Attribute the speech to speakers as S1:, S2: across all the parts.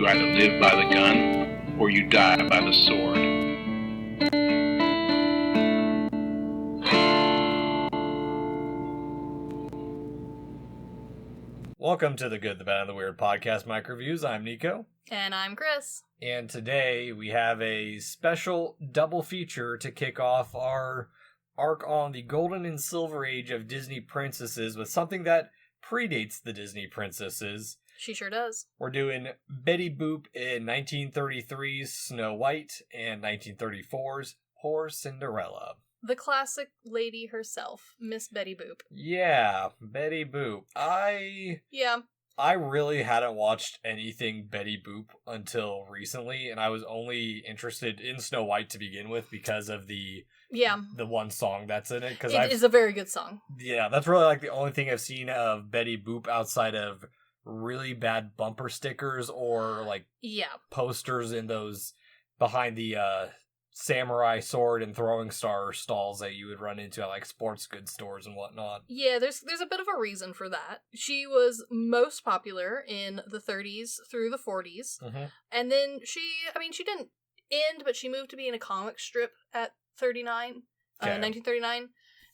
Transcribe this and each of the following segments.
S1: You either live by the gun or you die by the sword.
S2: Welcome to the Good, the Bad, and the Weird podcast, MicroViews. I'm Nicho.
S3: And I'm Chris.
S2: And today we have a special double feature to kick off our arc on the golden and silver age of Disney princesses with something that predates the Disney princesses.
S3: She sure does.
S2: We're doing Betty Boop in 1933's Snow White and 1934's Poor Cinderella.
S3: The classic lady herself, Miss Betty Boop.
S2: Yeah, Betty Boop. I really hadn't watched anything Betty Boop until recently, and I was only interested in Snow White to begin with because of the one song that's in it.
S3: It is a very good song.
S2: Yeah, that's really like the only thing I've seen of Betty Boop outside of really bad bumper stickers or like posters in those behind the samurai sword and throwing star stalls that you would run into at like sports goods stores and whatnot.
S3: Yeah, there's a bit of a reason for that. She was most popular in the 30s through the 40s. Mm-hmm. And then she didn't end, but she moved to be in a comic strip at 1939.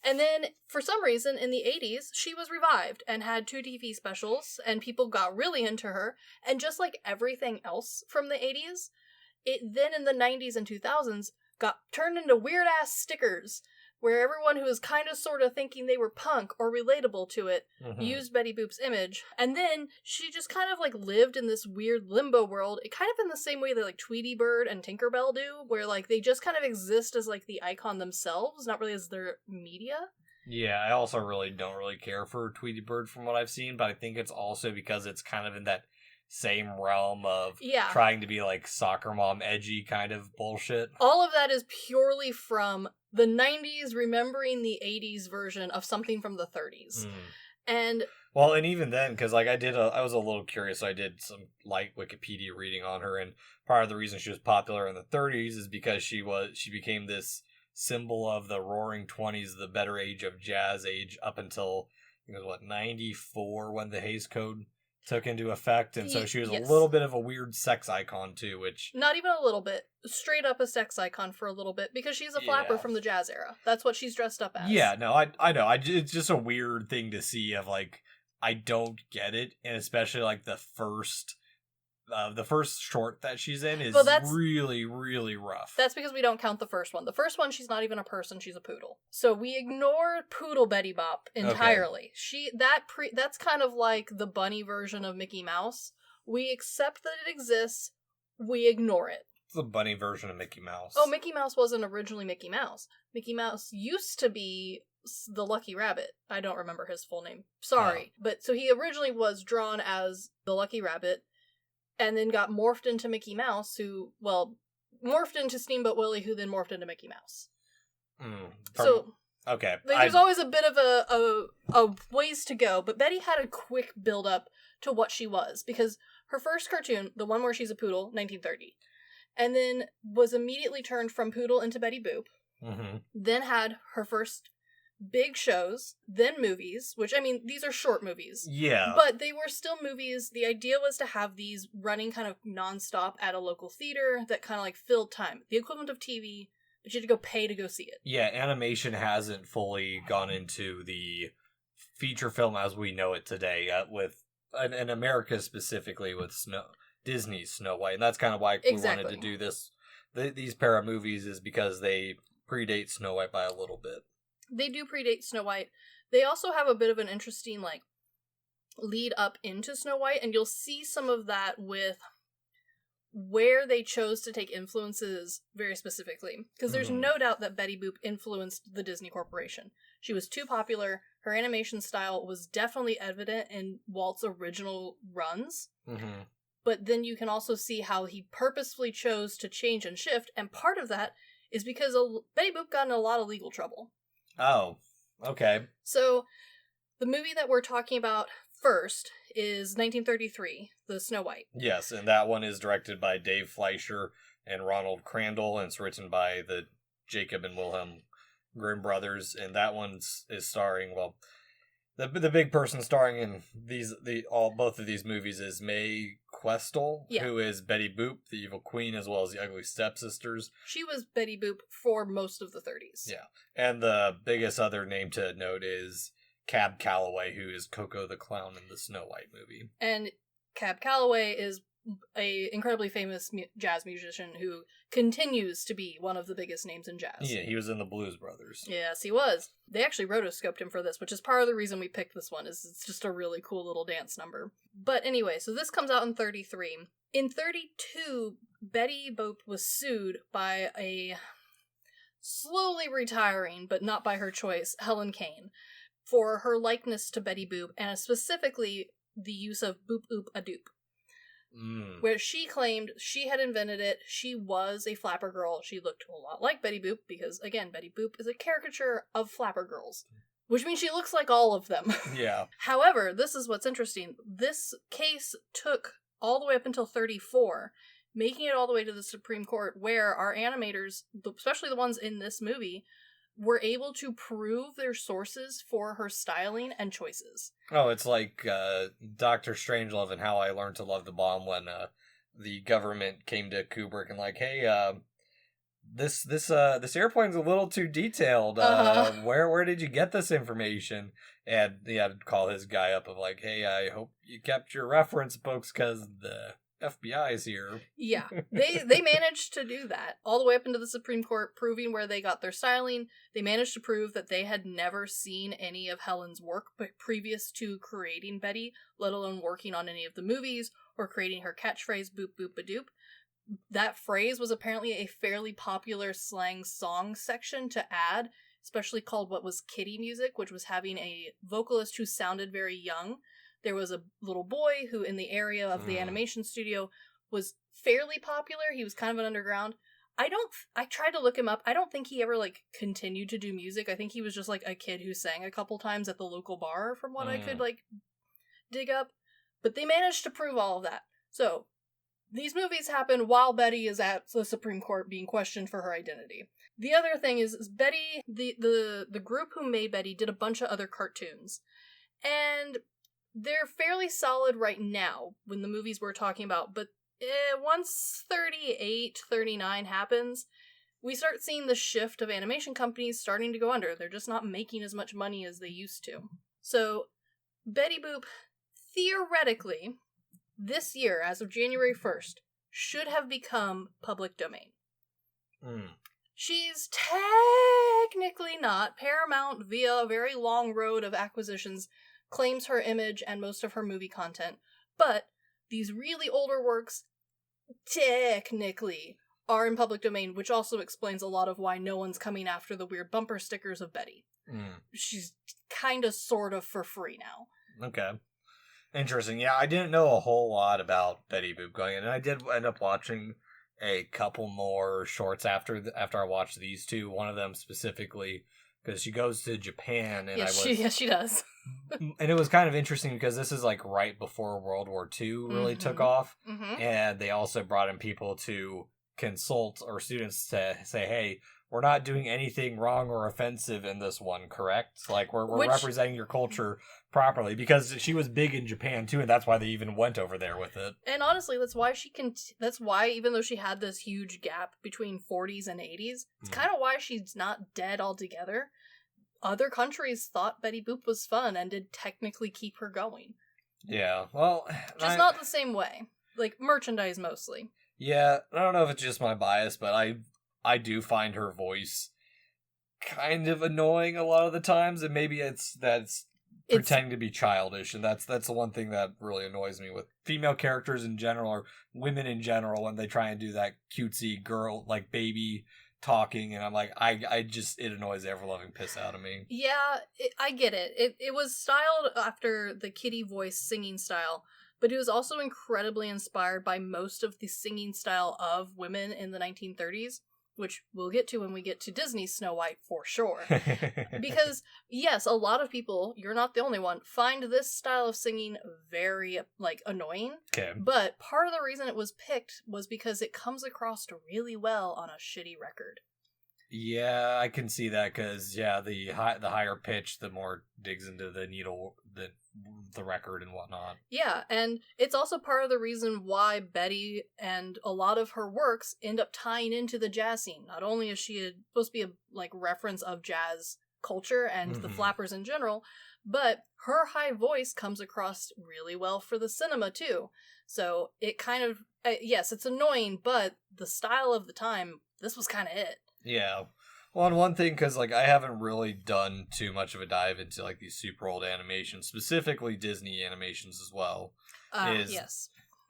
S3: And then, for some reason, in the 80s, she was revived and had 2 TV specials, and people got really into her. And just like everything else from the 80s, it then in the 90s and 2000s got turned into weird-ass stickers, where everyone who was kind of sort of thinking they were punk or relatable to it used Betty Boop's image. And then she just kind of like lived in this weird limbo world, kind of in the same way that like Tweety Bird and Tinkerbell do, where like they just kind of exist as like the icon themselves, not really as their media.
S2: Yeah, I also don't really care for Tweety Bird from what I've seen, but I think it's also because it's kind of in that same realm of trying to be like soccer mom edgy kind of bullshit.
S3: All of that is purely from the 90s remembering the 80s version of something from the 30s. And
S2: even then, because like I was a little curious, so I did some light Wikipedia reading on her, and part of the reason she was popular in the 30s is because she became this symbol of the roaring 20s, the better age of jazz age, up until I think it was 94 when the Hays Code took into effect, and so she was a little bit of a weird sex icon too, which...
S3: Not even a little bit. Straight up a sex icon for a little bit, because she's a flapper from the jazz era. That's what she's dressed up as. Yeah,
S2: no, I know. It's just a weird thing to see of, like, I don't get it, and especially, like, the first short that she's in is really, really rough.
S3: That's because we don't count the first one. The first one, she's not even a person, she's a poodle. So we ignore Poodle Betty Bop entirely. Okay. That's kind of like the bunny version of Mickey Mouse. We accept that it exists, we ignore it.
S2: It's the bunny version of Mickey Mouse.
S3: Oh, Mickey Mouse wasn't originally Mickey Mouse. Mickey Mouse used to be the Lucky Rabbit. I don't remember his full name. Sorry. But so he originally was drawn as the Lucky Rabbit, and then got morphed into Mickey Mouse, morphed into Steamboat Willie, who then morphed into Mickey Mouse.
S2: Okay.
S3: There's always a bit of a ways to go, but Betty had a quick build-up to what she was, because her first cartoon, the one where she's a poodle, 1930, and then was immediately turned from poodle into Betty Boop, then had her first big shows, then movies, which, I mean, these are short movies.
S2: Yeah.
S3: But they were still movies. The idea was to have these running kind of nonstop at a local theater that kind of like filled time. The equivalent of TV, but you had to go pay to go see it.
S2: Yeah, animation hasn't fully gone into the feature film as we know it today, with, in America specifically, with Disney's Snow White. And that's kind of why we wanted to do this. These pair of movies is because they predate Snow White by a little bit.
S3: They do predate Snow White. They also have a bit of an interesting, like, lead up into Snow White, and you'll see some of that with where they chose to take influences very specifically. Because there's no doubt that Betty Boop influenced the Disney Corporation. She was too popular. Her animation style was definitely evident in Walt's original runs. But then you can also see how he purposefully chose to change and shift, and part of that is because Betty Boop got in a lot of legal trouble.
S2: Oh, okay.
S3: So, the movie that we're talking about first is 1933, The Snow White.
S2: Yes, and that one is directed by Dave Fleischer and Ronald Crandall, and it's written by the Jacob and Wilhelm Grimm brothers, and that one is starring, the big person starring in both of these movies is Mae Questel,
S3: Yeah.
S2: who is Betty Boop, the evil queen, as well as the ugly stepsisters.
S3: She was Betty Boop for most of the 30s.
S2: Yeah. And the biggest other name to note is Cab Calloway, who is Coco the Clown in the Snow White movie.
S3: And Cab Calloway is a incredibly famous jazz musician who continues to be one of the biggest names in jazz.
S2: Yeah, he was in the Blues Brothers.
S3: Yes, he was. They actually rotoscoped him for this, which is part of the reason we picked this one, is it's just a really cool little dance number. But anyway, so this comes out in 33. In 32, Betty Boop was sued by a slowly retiring, but not by her choice, Helen Kane, for her likeness to Betty Boop, and specifically the use of Boop-Oop-a-Doop. Where she claimed she had invented it. She was a flapper girl. She looked a lot like Betty Boop because, again, Betty Boop is a caricature of flapper girls, which means she looks like all of them.
S2: Yeah.
S3: However, this is what's interesting. This case took all the way up until 34, making it all the way to the Supreme Court, where our animators, especially the ones in this movie, were able to prove their sources for her styling and choices.
S2: Oh, it's like Dr. Strangelove and How I Learned to Love the Bomb when the government came to Kubrick and like, hey, this airplane's a little too detailed. Where did you get this information? And he had to call his guy up of like, hey, I hope you kept your reference books because the FBI is here.
S3: Yeah, they managed to do that all the way up into the Supreme Court, proving where they got their styling. They managed to prove that they had never seen any of Helen's work previous to creating Betty, let alone working on any of the movies or creating her catchphrase, Boop-Oop-a-Doop. That phrase was apparently a fairly popular slang song section to add, especially called what was kiddie music, which was having a vocalist who sounded very young. There was a little boy who, in the area of the animation studio, was fairly popular. He was kind of an underground. I tried to look him up. I don't think he ever, continued to do music. I think he was just, a kid who sang a couple times at the local bar, from what I could, dig up. But they managed to prove all of that. So, these movies happen while Betty is at the Supreme Court being questioned for her identity. The other thing is Betty, the group who made Betty did a bunch of other cartoons. And they're fairly solid right now when the movies we're talking about, but once 38, 39 happens, we start seeing the shift of animation companies starting to go under. They're just not making as much money as they used to. So, Betty Boop, theoretically, this year, as of January 1st, should have become public domain. She's technically not. Paramount, via a very long road of acquisitions, claims her image and most of her movie content, but these really older works technically are in public domain, which also explains a lot of why no one's coming after the weird bumper stickers of Betty. She's kind of sort of for free now.
S2: Okay. Interesting. Yeah, I didn't know a whole lot about Betty Boop going in, and I did end up watching a couple more shorts after I watched these two. One of them specifically because she goes to Japan, and
S3: yes, she does.
S2: And it was kind of interesting because this is right before World War II really took off, and they also brought in people to consult or students to say, hey, we're not doing anything wrong or offensive in this one, correct? We're representing your culture properly, because she was big in Japan too, and that's why they even went over there with it.
S3: And honestly, that's why even though she had this huge gap between 40s and 80s, it's kind of why she's not dead altogether. Other countries thought Betty Boop was fun and did technically keep her going.
S2: Yeah, well,
S3: just not the same way. Merchandise mostly.
S2: Yeah, I don't know if it's just my bias, but I do find her voice kind of annoying a lot of the times, and maybe it's pretending to be childish, and that's the one thing that really annoys me with female characters in general, or women in general, when they try and do that cutesy girl, baby talking, and I'm it annoys the ever-loving piss out of me.
S3: Yeah, I get it. It was styled after the kitty voice singing style, but it was also incredibly inspired by most of the singing style of women in the 1930s, which we'll get to when we get to Disney's Snow White for sure. Because, yes, a lot of people, you're not the only one, find this style of singing very, annoying.
S2: Okay.
S3: But part of the reason it was picked was because it comes across really well on a shitty record.
S2: Yeah, I can see that because the higher pitch, the more digs into the needle, the record and whatnot.
S3: Yeah, and it's also part of the reason why Betty and a lot of her works end up tying into the jazz scene. Not only is she supposed to be a reference of jazz culture and the flappers in general, but her high voice comes across really well for the cinema too. So it kind of yes, it's annoying, but the style of the time, this was kind of it.
S2: Yeah. Well, and one thing, because I haven't really done too much of a dive into these super old animations, specifically Disney animations as well,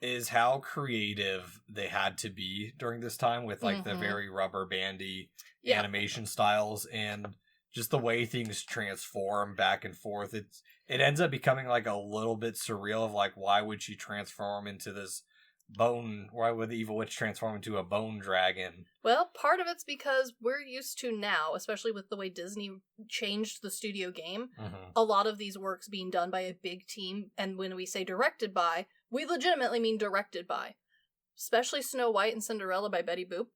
S2: is how creative they had to be during this time with the very rubber bandy animation styles and just the way things transform back and forth. It ends up becoming a little bit surreal of why would she transform into this bone? Why would the evil witch transform into a bone dragon?
S3: Well, part of it's because we're used to now, especially with the way Disney changed the studio game, a lot of these works being done by a big team, and when we say directed by, we legitimately mean directed by. Especially Snow White and Cinderella by Betty Boop.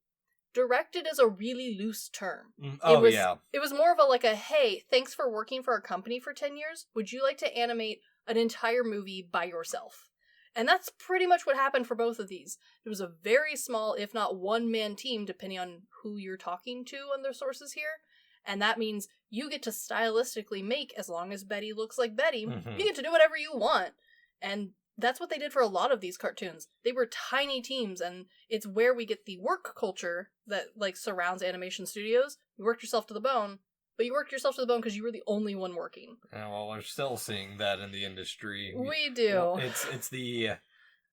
S3: Directed is a really loose term. It was more of a hey, thanks for working for our company for 10 years. Would you like to animate an entire movie by yourself? And that's pretty much what happened for both of these. It was a very small, if not one-man team, depending on who you're talking to on their sources here. And that means you get to stylistically make, as long as Betty looks like Betty, you get to do whatever you want. And that's what they did for a lot of these cartoons. They were tiny teams, and it's where we get the work culture that surrounds animation studios. You worked yourself to the bone, but you worked yourself to the bone because you were the only one working.
S2: Yeah, well, we're still seeing that in the industry.
S3: We do.
S2: Well, it's the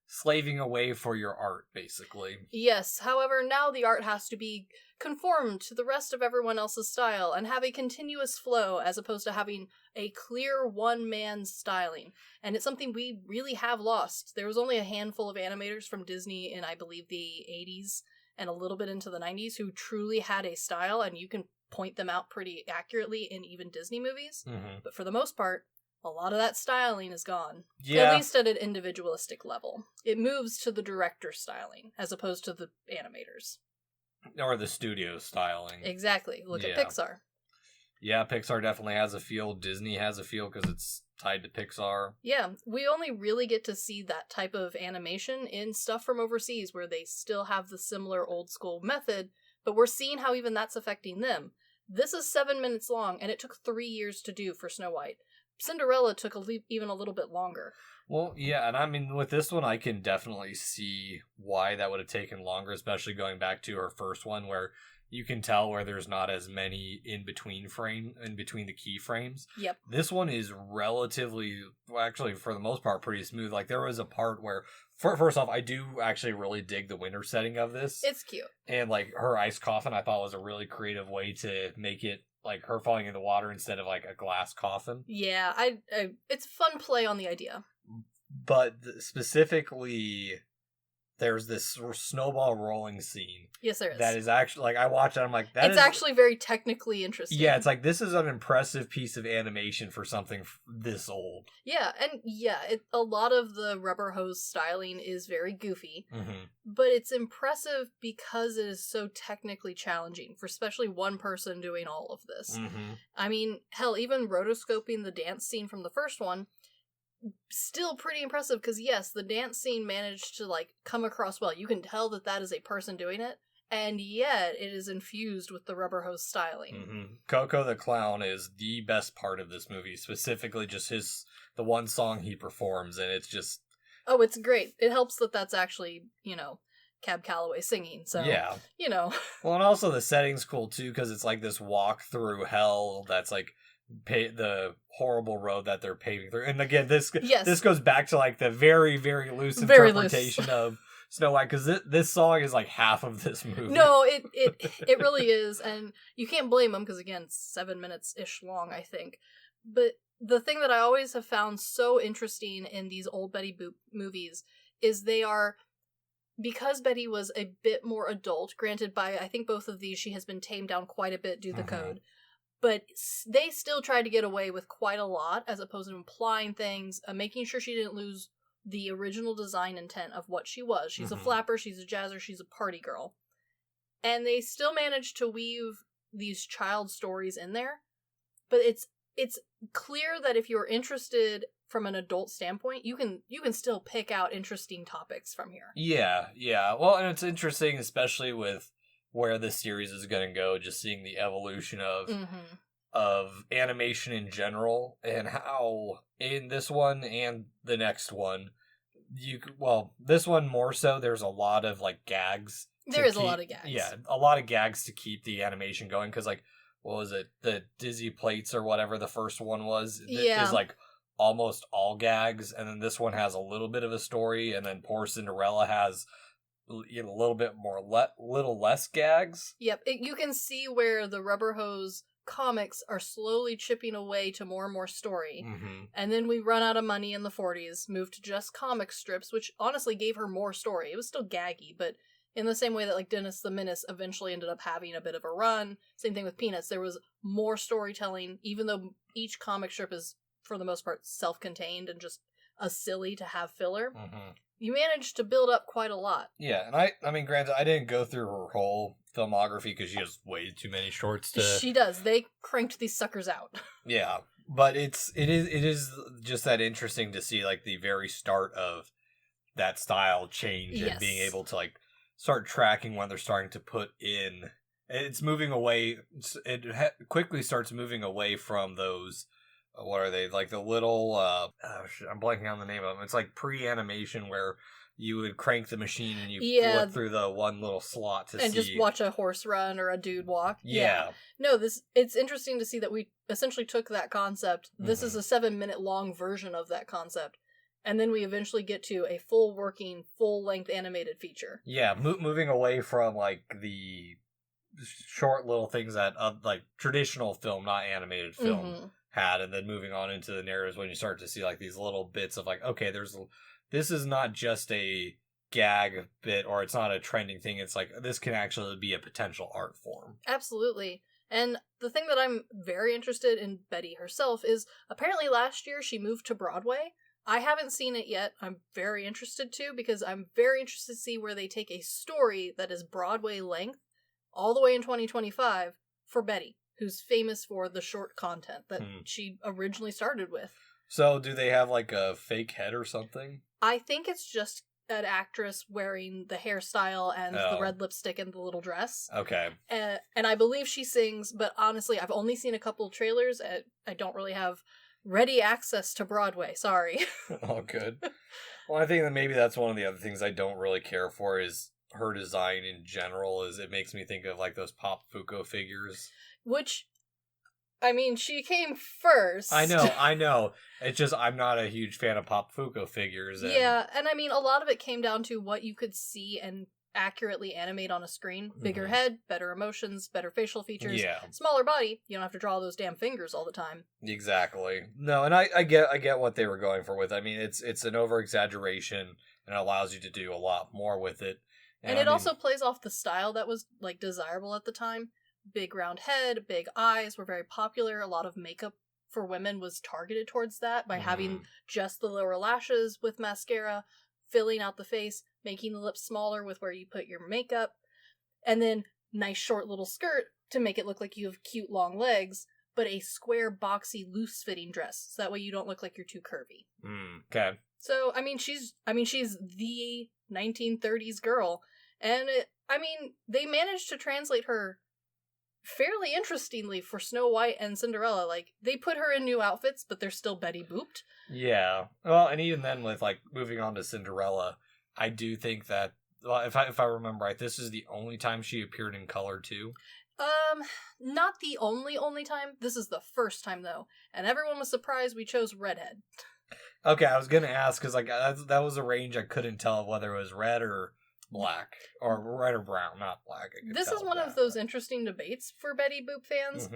S2: slaving away for your art, basically.
S3: Yes, however, now the art has to be conformed to the rest of everyone else's style and have a continuous flow as opposed to having a clear one-man styling. And it's something we really have lost. There was only a handful of animators from Disney in, I believe, the 80s and a little bit into the 90s who truly had a style, and you can point them out pretty accurately in even Disney movies. But for the most part, a lot of that styling is gone. Yeah. At least at an individualistic level. It moves to the director's styling as opposed to the animators.
S2: Or the studio styling.
S3: Exactly. Look at Pixar.
S2: Yeah, Pixar definitely has a feel. Disney has a feel because it's tied to Pixar.
S3: Yeah, we only really get to see that type of animation in stuff from overseas where they still have the similar old school method, but we're seeing how even that's affecting them. This is 7 minutes long, and it took 3 years to do for Snow White. Cinderella took even a little bit longer.
S2: Well, yeah, and I mean, with this one, I can definitely see why that would have taken longer, especially going back to her first one, where you can tell where there's not as many in between the key frames.
S3: Yep.
S2: This one is relatively, well, actually, for the most part, pretty smooth. There was a part where, first off, I do actually really dig the winter setting of this.
S3: It's cute.
S2: And, her ice coffin, I thought was a really creative way to make it her falling in the water instead of a glass coffin.
S3: Yeah, it's a fun play on the idea.
S2: But specifically, there's this snowball rolling scene.
S3: Yes, there is.
S2: That is actually, I watched it, I'm like,
S3: it's actually very technically interesting.
S2: Yeah, it's this is an impressive piece of animation for something this old.
S3: Yeah, and a lot of the rubber hose styling is very goofy, but it's impressive because it is so technically challenging for especially one person doing all of this. I mean, hell, even rotoscoping the dance scene from the first one, still pretty impressive because yes, the dance scene managed to come across well. You can tell that is a person doing it, and yet it is infused with the rubber hose styling.
S2: Coco the Clown is the best part of this movie, specifically just the one song he performs, and it's just
S3: it's great. It helps that that's actually Cab Calloway singing, so
S2: yeah, well, and also the setting's cool too because it's this walk through hell that's the horrible road that they're paving through. And again, this goes back to the very, very loose interpretation of Snow White, because this song is half of this movie.
S3: No, it really is, and you can't blame them because again, it's 7 minutes-ish long, I think. But the thing that I always have found so interesting in these old Betty Boop movies is they are, because Betty was a bit more adult, granted by I think both of these she has been tamed down quite a bit due to the code, but they still tried to get away with quite a lot as opposed to implying things, making sure she didn't lose the original design intent of what she was. She's a flapper, she's a jazzer, she's a party girl. And they still managed to weave these child stories in there, but it's clear that if you're interested from an adult standpoint, you can still pick out interesting topics from here.
S2: Yeah. Well, and it's interesting, especially with where this series is going to go, just seeing the evolution of animation in general, and how in this one and the next one, this one more so, there's a lot of like gags.
S3: There is a lot of gags.
S2: Yeah, a lot of gags to keep the animation going, because like, what was it? The Dizzy Plates or whatever the first one was is like almost all gags, and then this one has a little bit of a story, and then poor Cinderella has a little bit more little less gags.
S3: Yep, you can see where the Rubber Hose comics are slowly chipping away to more and more story, and then we run out of money in the 40s, moved to just comic strips, which honestly gave her more story. It was still gaggy, but in the same way that like Dennis the Menace eventually ended up having a bit of a run, same thing with Peanuts, there was more storytelling, even though each comic strip is for the most part self-contained and just a silly to have filler. You managed to build up quite a lot.
S2: Yeah, and I mean, granted, I didn't go through her whole filmography because she has way too many shorts to...
S3: She does. They cranked these suckers out.
S2: Yeah, but it is just that interesting to see like the very start of that style change and being able to like start tracking when they're starting to put in... It's moving away... quickly starts moving away from those... What are they? Like the little... I'm blanking on the name of them. It's like pre-animation where you would crank the machine and you look through the one little slot to see...
S3: And just watch a horse run or a dude walk.
S2: Yeah.
S3: No, it's interesting to see that we essentially took that concept. This is a 7-minute long version of that concept. And then we eventually get to a full working, full-length animated feature. Yeah,
S2: moving away from like the short little things that like traditional film, not animated film, had, and then moving on into the narratives when you start to see like these little bits of like, okay, this is not just a gag bit, or it's not a trending thing. It's like, this can actually be a potential art form.
S3: Absolutely. And the thing that I'm very interested in Betty herself is apparently last year she moved to Broadway. I haven't seen it yet. I'm very interested to, because I'm very interested to see where they take a story that is Broadway length all the way in 2025 for Betty, who's famous for the short content that she originally started with.
S2: So do they have like a fake head or something?
S3: I think it's just an actress wearing the hairstyle and the red lipstick and the little dress.
S2: Okay.
S3: And I believe she sings, but honestly, I've only seen a couple trailers. I don't really have ready access to Broadway. Sorry.
S2: Oh, good. Well, I think that maybe that's one of the other things I don't really care for is her design in general. Is it makes me think of like those Pop Funko figures.
S3: Which, I mean, she came first.
S2: I know. It's just, I'm not a huge fan of Pop Funko figures.
S3: Yeah, and I mean, a lot of it came down to what you could see and accurately animate on a screen. Bigger head, better emotions, better facial features.
S2: Yeah.
S3: Smaller body, you don't have to draw those damn fingers all the time.
S2: Exactly. No, and I get what they were going for with it. I mean, it's an over-exaggeration, and it allows you to do a lot more with it.
S3: And it also plays off the style that was, like, desirable at the time. Big round head, big eyes were very popular. A lot of makeup for women was targeted towards that by having just the lower lashes with mascara, filling out the face, making the lips smaller with where you put your makeup, and then nice short little skirt to make it look like you have cute long legs, but a square, boxy, loose-fitting dress, so that way you don't look like you're too curvy.
S2: Okay.
S3: So, she's the 1930s girl, and they managed to translate her fairly interestingly for Snow White and Cinderella. Like, they put her in new outfits, but they're still Betty Booped.
S2: Yeah. Well, and even then with, like, moving on to Cinderella, I do think that, well, if I remember right, this is the only time she appeared in color, too.
S3: Not the only time. This is the first time, though. And everyone was surprised we chose redhead.
S2: Okay, I was gonna ask, because, like, that was a range I couldn't tell whether it was red or black, or red or brown, not black.
S3: This is one of those interesting debates for Betty Boop fans.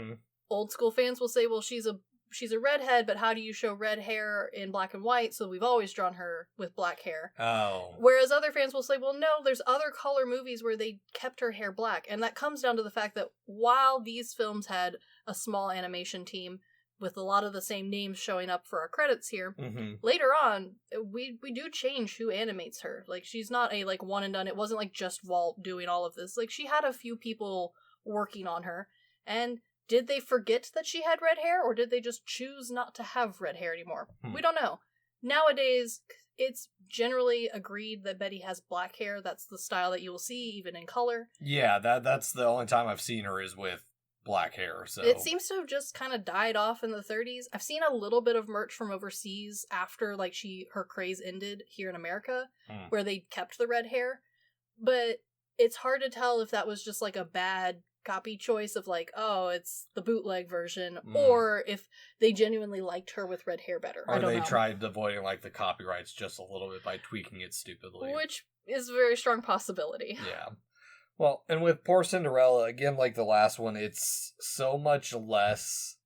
S3: Old school fans will say, well, she's a redhead, but how do you show red hair in black and white? So we've always drawn her with black hair.
S2: Oh.
S3: Whereas other fans will say, well, no, there's other color movies where they kept her hair black. And that comes down to the fact that while these films had a small animation team with a lot of the same names showing up for our credits here, later on, we do change who animates her. Like, she's not a, like, one and done. It wasn't, like, just Walt doing all of this. Like, she had a few people working on her. And did they forget that she had red hair, or did they just choose not to have red hair anymore? We don't know. Nowadays, it's generally agreed that Betty has black hair. That's the style that you will see, even in color.
S2: Yeah, that's the only time I've seen her is with black hair. So
S3: it seems to have just kind of died off in the 30s. I've seen a little bit of merch from overseas after like her craze ended here in America, where they kept the red hair. But it's hard to tell if that was just like a bad copy choice of like, oh, it's the bootleg version, or if they genuinely liked her with red hair better.
S2: Or
S3: I don't
S2: they
S3: know.
S2: tried avoiding like the copyrights just a little bit by tweaking it stupidly.
S3: Which is a very strong possibility.
S2: Yeah. Well, and with Poor Cinderella, again, like the last one, it's so much less.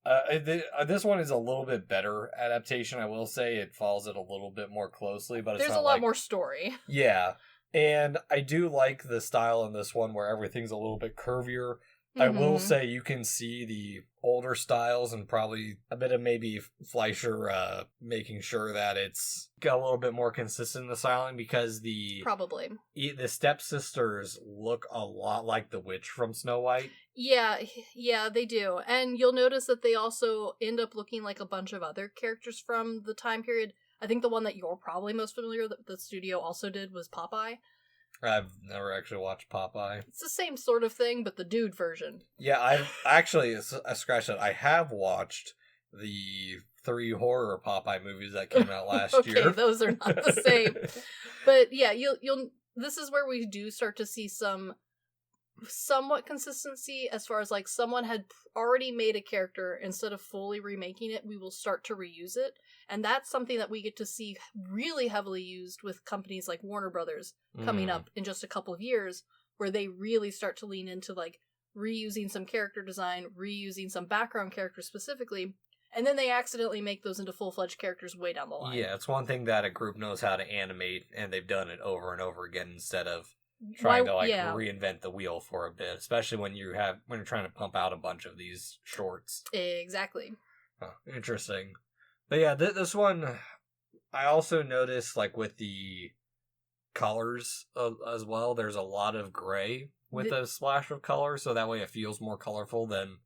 S2: This one is a little bit better adaptation, I will say. It follows it a little bit more closely, but it's
S3: There's
S2: not
S3: a lot
S2: like,
S3: more story.
S2: Yeah. And I do like the style in this one where everything's a little bit curvier. I will say you can see the older styles and probably a bit of maybe Fleischer making sure that it's got a little bit more consistent in the styling, because the stepsisters look a lot like the witch from Snow White.
S3: Yeah, they do. And you'll notice that they also end up looking like a bunch of other characters from the time period. I think the one that you're probably most familiar that the studio also did was Popeye.
S2: I've never actually watched Popeye.
S3: It's the same sort of thing, but the dude version.
S2: Yeah, I've actually, I scratched that. I have watched the 3 horror Popeye movies that came out last year.
S3: Okay, those are not the same. But yeah, you'll. This is where we do start to see some somewhat consistency as far as like someone had already made a character. Instead of fully remaking it, we will start to reuse it, and that's something that we get to see really heavily used with companies like Warner Brothers coming up in just a couple of years, where they really start to lean into like reusing some character design, reusing some background characters specifically, and then they accidentally make those into full-fledged characters way down the line.
S2: Yeah, it's one thing that a group knows how to animate, and they've done it over and over again instead of trying to reinvent the wheel for a bit, especially when you're trying to pump out a bunch of these shorts.
S3: Exactly.
S2: Huh, interesting. But yeah, this one I also noticed, like with the colors as well, there's a lot of gray with a splash of color, so that way it feels more colorful than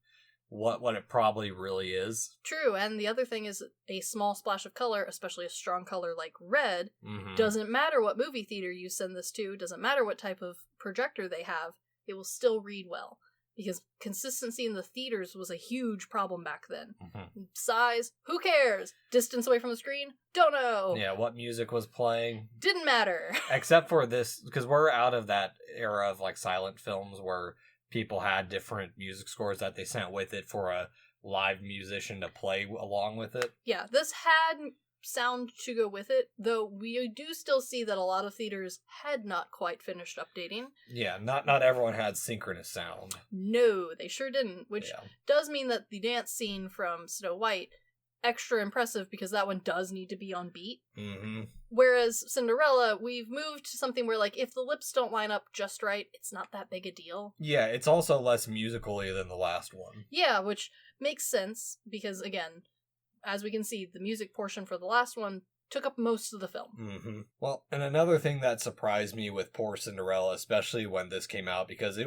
S2: what it probably really is.
S3: True, and the other thing is a small splash of color, especially a strong color like red, doesn't matter what movie theater you send this to, doesn't matter what type of projector they have, it will still read well. Because consistency in the theaters was a huge problem back then. Size, who cares? Distance away from the screen, don't know.
S2: Yeah, what music was playing?
S3: Didn't matter.
S2: Except for this, because we're out of that era of like silent films where people had different music scores that they sent with it for a live musician to play along with it. Yeah,
S3: this had sound to go with it, though we do still see that a lot of theaters had not quite finished updating.
S2: Yeah, not everyone had synchronous sound.
S3: No, they sure didn't, which does mean that the dance scene from Snow White, extra impressive because that one does need to be on beat. Whereas Cinderella, we've moved to something where, like, if the lips don't line up just right, it's not that big a deal.
S2: Yeah, it's also less musically than the last one.
S3: Yeah, which makes sense because, again, as we can see, the music portion for the last one took up most of the film.
S2: Well, and another thing that surprised me with Poor Cinderella, especially when this came out, because it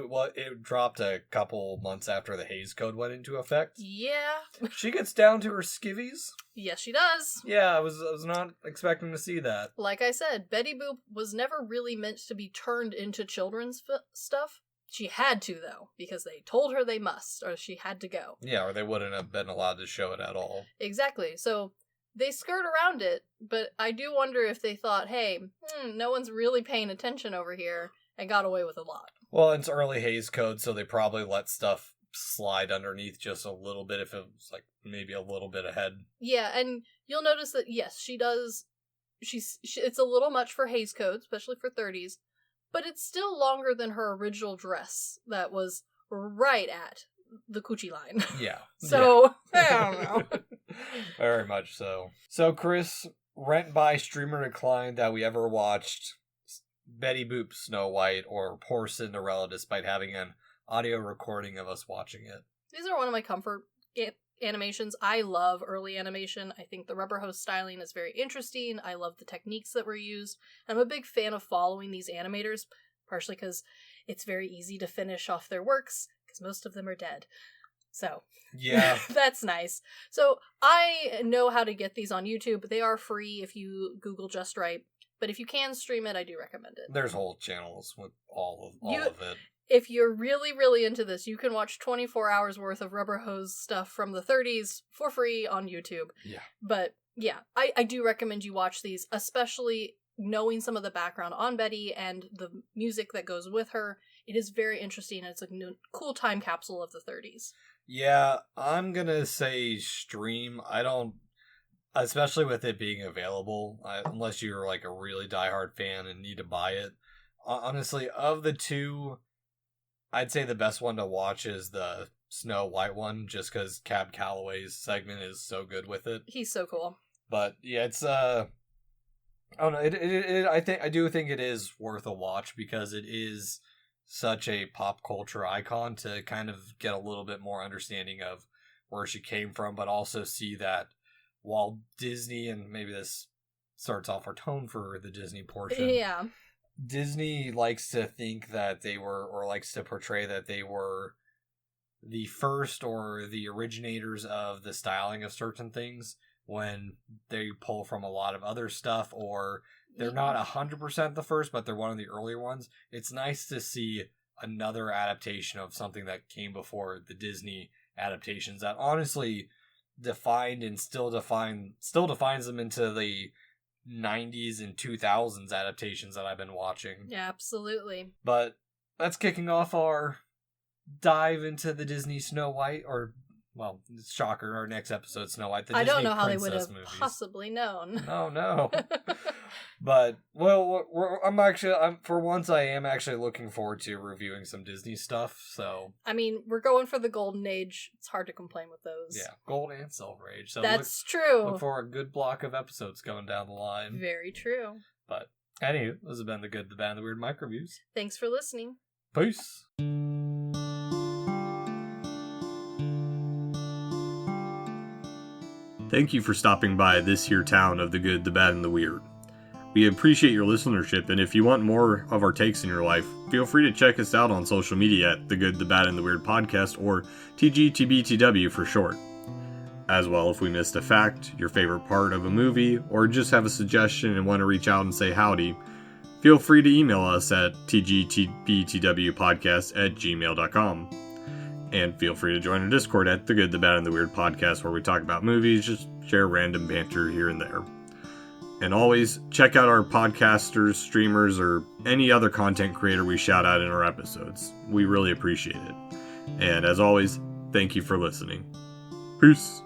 S2: dropped a couple months after the Hays Code went into effect.
S3: Yeah.
S2: She gets down to her skivvies.
S3: Yes, she does.
S2: Yeah, I was not expecting to see that.
S3: Like I said, Betty Boop was never really meant to be turned into children's stuff. She had to, though, because they told her they must, or she had to go.
S2: Yeah, or they wouldn't have been allowed to show it at all.
S3: Exactly. So they skirt around it, but I do wonder if they thought, hey, no one's really paying attention over here, and got away with a lot.
S2: Well, it's early Hays Code, so they probably let stuff slide underneath just a little bit if it was, like, maybe a little bit ahead.
S3: Yeah, and you'll notice that, yes, she does... it's a little much for Hays Code, especially for 30s, but it's still longer than her original dress that was right at the coochie line.
S2: Yeah.
S3: So, I don't know.
S2: Very much so. So, Chris, rent, buy, stream, or decline that we ever watched Betty Boop Snow White or Poor Cinderella despite having an audio recording of us watching it.
S3: These are one of my comfort animations. I love early animation. I think the rubber hose styling is very interesting. I love the techniques that were used. I'm a big fan of following these animators, partially because it's very easy to finish off their works, because most of them are dead. So,
S2: Yeah.
S3: that's nice. So, I know how to get these on YouTube. They are free if you Google Just Right. But if you can stream it, I do recommend it.
S2: There's whole channels with all of it.
S3: If you're really, really into this, you can watch 24 hours worth of Rubber Hose stuff from the 30s for free on YouTube.
S2: Yeah.
S3: But yeah, I do recommend you watch these, especially knowing some of the background on Betty and the music that goes with her. It is very interesting. It's a cool time capsule of the 30s.
S2: Yeah, I'm gonna say stream. I don't, especially with it being available, unless you're like a really diehard fan and need to buy it. Honestly, of the two, I'd say the best one to watch is the Snow White one, just because Cab Calloway's segment is so good with it.
S3: He's so cool.
S2: But yeah, it's I don't know. I do think it is worth a watch because it is such a pop culture icon to kind of get a little bit more understanding of where she came from, but also see that while Disney, and maybe this starts off our tone for the Disney portion.
S3: Yeah.
S2: Disney likes to think that they were, or likes to portray that they were the first or the originators of the styling of certain things when they pull from a lot of other stuff, or they're not 100% the first, but they're one of the earlier ones. It's nice to see another adaptation of something that came before the Disney adaptations that honestly defined and still defines them into the 90s and 2000s adaptations that I've been watching.
S3: Yeah, absolutely.
S2: But that's kicking off our dive into the Disney Snow White, or, well, shocker, our next episode, Snow White.
S3: I don't know how they would have possibly known.
S2: No. But, well, for once I am actually looking forward to reviewing some Disney stuff, so.
S3: I mean, we're going for the golden age. It's hard to complain with those.
S2: Yeah, gold and silver age. So
S3: that's true.
S2: Look for a good block of episodes going down the line.
S3: Very true.
S2: But, anyway, this has been the Good, the Bad, and the Weird MicroViews.
S3: Thanks for listening.
S2: Peace. Thank you for stopping by this here town of the good, the bad, and the weird. We appreciate your listenership, and if you want more of our takes in your life, feel free to check us out on social media at The Good, the Bad, and the Weird Podcast, or TGTBTW for short. As well, if we missed a fact, your favorite part of a movie, or just have a suggestion and want to reach out and say howdy, feel free to email us at tgtbtwpodcast@gmail.com. And feel free to join our Discord at The Good, the Bad, and the Weird Podcast, where we talk about movies, just share random banter here and there. And always check out our podcasters, streamers, or any other content creator we shout out in our episodes. We really appreciate it. And as always, thank you for listening. Peace.